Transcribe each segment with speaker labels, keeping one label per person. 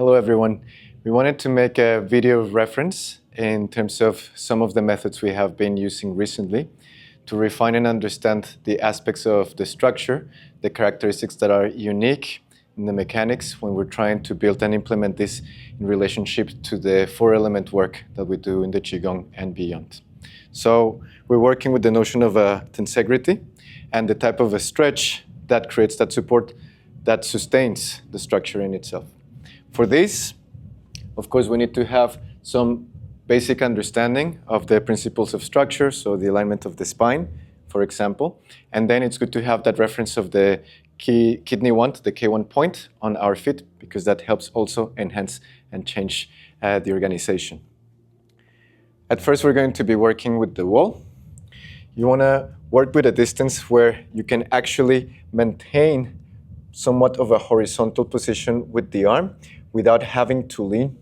Speaker 1: Hello everyone. We wanted to make a video reference in terms of some of the methods we have been using recently to refine and understand the aspects of the structure, the characteristics that are unique in the mechanics when we're trying to build and implement this in relationship to the four-element work that we do in the Qigong and beyond. So we're working with the notion of a tensegrity and the type of a stretch that creates that support that sustains the structure in itself. For this, of course, we need to have some basic understanding of the principles of structure, so the alignment of the spine, for example, and then it's good to have that reference of the kidney 1 to the K1 point on our feet, because that helps also enhance and change the organization. At first, we're going to be working with the wall. You want to work with a distance where you can actually maintain somewhat of a horizontal position with the arm without having to lean.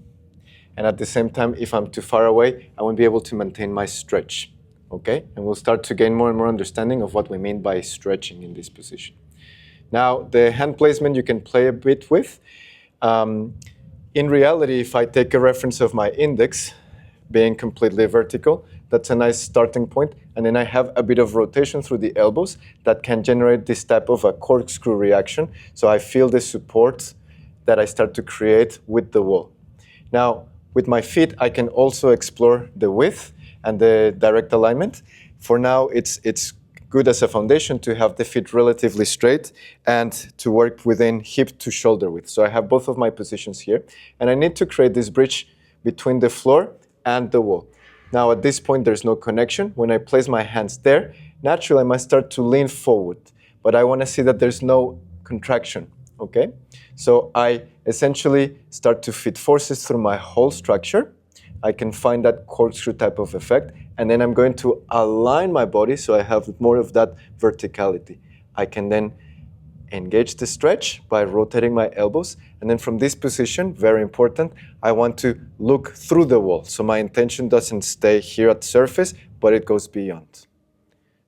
Speaker 1: And at the same time, if I'm too far away, I won't be able to maintain my stretch. Okay? And we'll start to gain more and more understanding of what we mean by stretching in this position. Now, the hand placement you can play a bit with. In reality, if I take a reference of my index being completely vertical, that's a nice starting point. And then I have a bit of rotation through the elbows that can generate this type of a corkscrew reaction. So I feel the support that I start to create with the wall. Now, with my feet, I can also explore the width and the direct alignment. For now, it's good as a foundation to have the feet relatively straight and to work within hip to shoulder width. So I have both of my positions here, and I need to create this bridge between the floor and the wall. Now, at this point, there's no connection. When I place my hands there, naturally, I must start to lean forward, but I want to see that there's no contraction. Okay, so I essentially start to feed forces through my whole structure. I can find that corkscrew type of effect, and then I'm going to align my body so I have more of that verticality. I can then engage the stretch by rotating my elbows, and then from this position, very important, I want to look through the wall. So my intention doesn't stay here at the surface, but it goes beyond.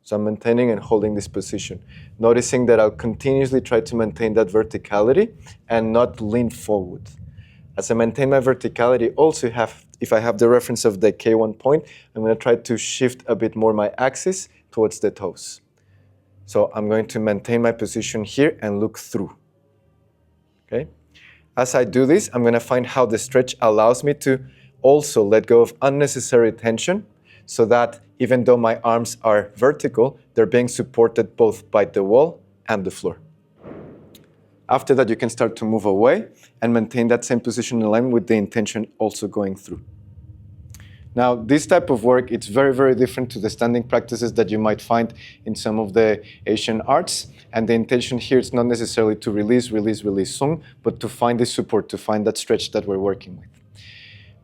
Speaker 1: So I'm maintaining and holding this position, noticing that I'll continuously try to maintain that verticality and not lean forward. As I maintain my verticality, also if I have the reference of the K1 point, I'm going to try to shift a bit more my axis towards the toes. So I'm going to maintain my position here and look through. Okay? As I do this, I'm going to find how the stretch allows me to also let go of unnecessary tension, so that even though my arms are vertical, they're being supported both by the wall and the floor. After that, you can start to move away and maintain that same position in alignment with the intention also going through. Now, this type of work, it's very, very different to the standing practices that you might find in some of the Asian arts. And the intention here is not necessarily to release, sung, but to find the support, to find that stretch that we're working with.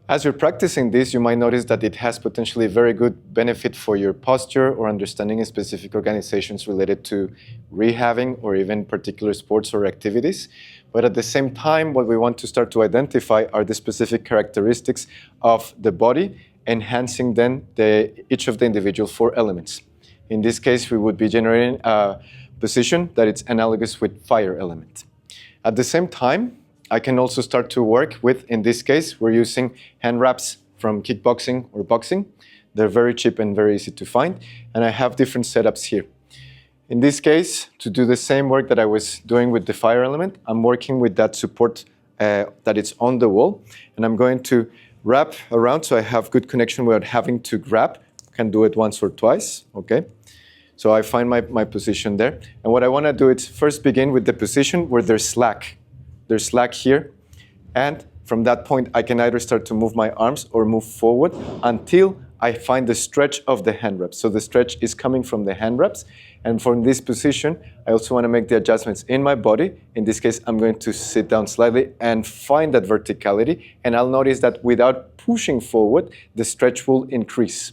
Speaker 1: As you're practicing this, you might notice that it has potentially very good benefit for your posture or understanding specific organizations related to rehabbing or even particular sports or activities. But at the same time, what we want to start to identify are the specific characteristics of the body, enhancing then each of the individual four elements. In this case, we would be generating a position that is analogous with fire element. At the same time, I can also start to work with, in this case, we're using hand wraps from kickboxing or boxing. They're very cheap and very easy to find, and I have different setups here. In this case, to do the same work that I was doing with the fire element, I'm working with that support that is on the wall, and I'm going to wrap around so I have good connection without having to grab. I can do it once or twice, okay? So I find my position there, and what I want to do is first begin with the position where there's slack. There's slack here, and from that point, I can either start to move my arms or move forward until I find the stretch of the hand wraps. So the stretch is coming from the hand wraps, and from this position, I also want to make the adjustments in my body. In this case, I'm going to sit down slightly and find that verticality, and I'll notice that without pushing forward, the stretch will increase.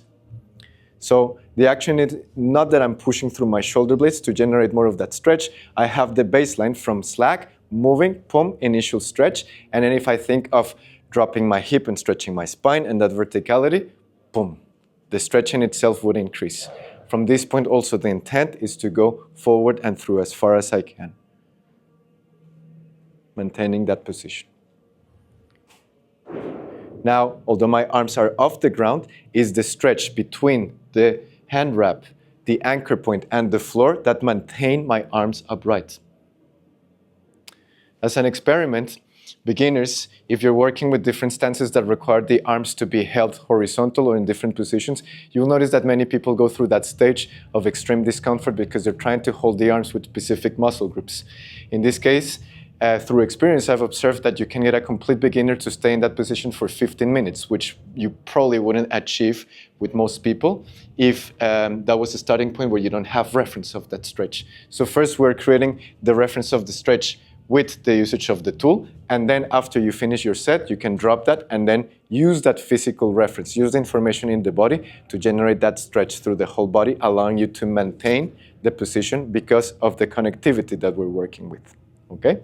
Speaker 1: So the action is not that I'm pushing through my shoulder blades to generate more of that stretch. I have the baseline from slack, moving, pum, initial stretch, and then if I think of dropping my hip and stretching my spine and that verticality, boom, the stretch in itself would increase. From this point also the intent is to go forward and through as far as I can, maintaining that position. Now, although my arms are off the ground, is the stretch between the hand wrap, the anchor point, and the floor that maintain my arms upright. As an experiment, beginners, if you're working with different stances that require the arms to be held horizontal or in different positions, you'll notice that many people go through that stage of extreme discomfort because they're trying to hold the arms with specific muscle groups. In this case, through experience, I've observed that you can get a complete beginner to stay in that position for 15 minutes, which you probably wouldn't achieve with most people if that was a starting point where you don't have reference of that stretch. So first, we're creating the reference of the stretch with the usage of the tool, and then after you finish your set, you can drop that and then use that physical reference, use the information in the body to generate that stretch through the whole body, allowing you to maintain the position because of the connectivity that we're working with. Okay?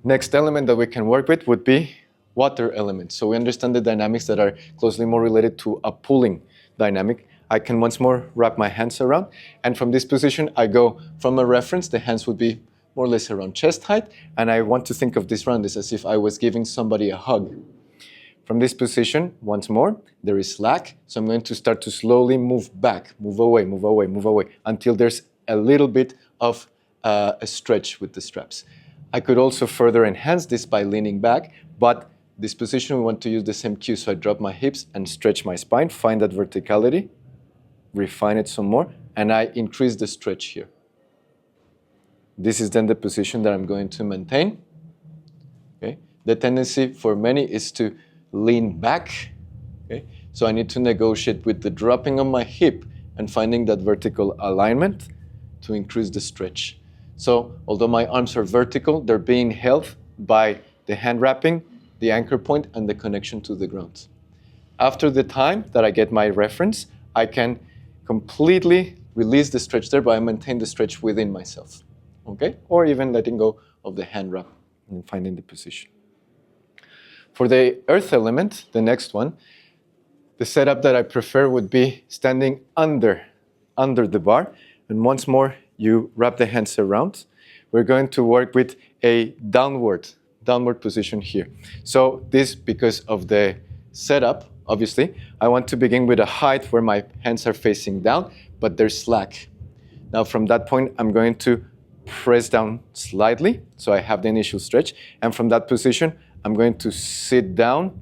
Speaker 1: Next element that we can work with would be water elements. So we understand the dynamics that are closely more related to a pulling dynamic. I can once more wrap my hands around, and from this position, I go from a reference, the hands would be more or less around chest height, and I want to think of this round as if I was giving somebody a hug. From this position, once more, there is slack, so I'm going to start to slowly move back, move away, move away, move away, until there's a little bit of a stretch with the straps. I could also further enhance this by leaning back, but this position we want to use the same cue, so I drop my hips and stretch my spine, find that verticality, refine it some more, and I increase the stretch here. This is then the position that I'm going to maintain. Okay? The tendency for many is to lean back. Okay? So I need to negotiate with the dropping of my hip and finding that vertical alignment to increase the stretch. So although my arms are vertical, they're being held by the hand wrapping, the anchor point, and the connection to the ground. After the time that I get my reference, I can completely release the stretch there, but I maintain the stretch within myself. Okay? Or even letting go of the hand wrap and finding the position. For the earth element, the next one, the setup that I prefer would be standing under the bar. And once more, you wrap the hands around. We're going to work with a downward position here. So this, because of the setup, obviously, I want to begin with a height where my hands are facing down, but they're slack. Now from that point, I'm going to press down slightly, so I have the initial stretch. And from that position, I'm going to sit down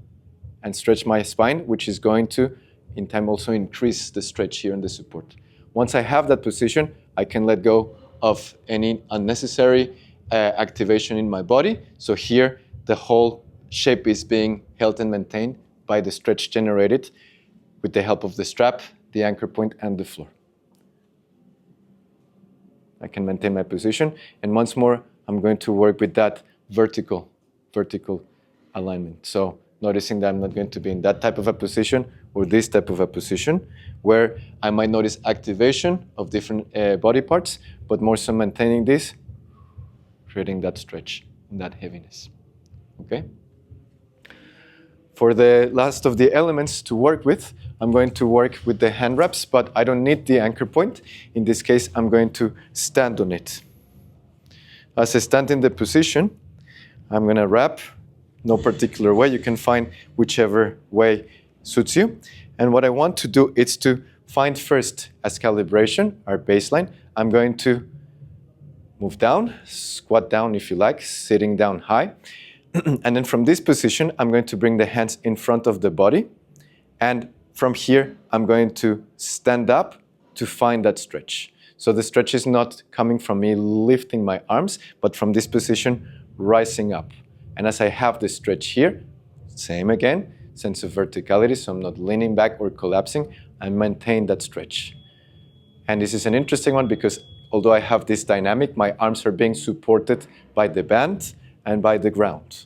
Speaker 1: and stretch my spine, which is going to, in time, also increase the stretch here in the support. Once I have that position, I can let go of any unnecessary activation in my body. So here, the whole shape is being held and maintained by the stretch generated with the help of the strap, the anchor point, and the floor. I can maintain my position. And once more, I'm going to work with that vertical alignment. So noticing that I'm not going to be in that type of a position or this type of a position where I might notice activation of different body parts, but more so maintaining this, creating that stretch and that heaviness. Okay? For the last of the elements to work with, I'm going to work with the hand wraps, but I don't need the anchor point. In this case, I'm going to stand on it. As I stand in the position, I'm going to wrap, no particular way. You can find whichever way suits you. And what I want to do is to find first as calibration, our baseline. I'm going to move down, squat down if you like, sitting down high. And then from this position, I'm going to bring the hands in front of the body. And from here, I'm going to stand up to find that stretch. So the stretch is not coming from me lifting my arms, but from this position, rising up. And as I have the stretch here, same again, sense of verticality, so I'm not leaning back or collapsing, I maintain that stretch. And this is an interesting one because although I have this dynamic, my arms are being supported by the band and by the ground.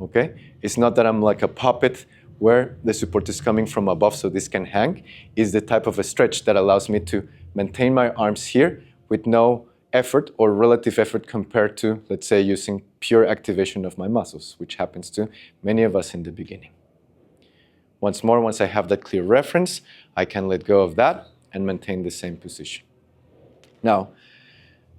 Speaker 1: Okay? It's not that I'm like a puppet where the support is coming from above so this can hang. It's the type of a stretch that allows me to maintain my arms here with no effort or relative effort compared to, let's say, using pure activation of my muscles, which happens to many of us in the beginning. Once more, once I have that clear reference, I can let go of that and maintain the same position. Now,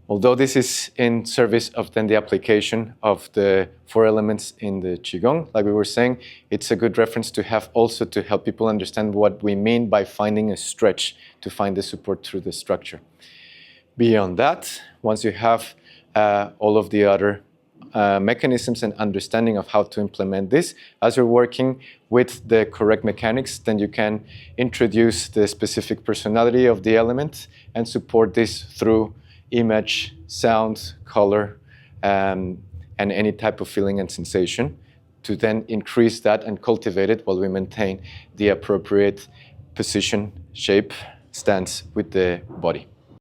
Speaker 1: Although this is in service of then the application of the 4 elements in the Qigong, like we were saying, it's a good reference to have also to help people understand what we mean by finding a stretch to find the support through the structure. Beyond that, once you have all of the other mechanisms and understanding of how to implement this, as you're working with the correct mechanics, then you can introduce the specific personality of the element and support this through image, sound, color, and any type of feeling and sensation to then increase that and cultivate it while we maintain the appropriate position, shape, stance with the body.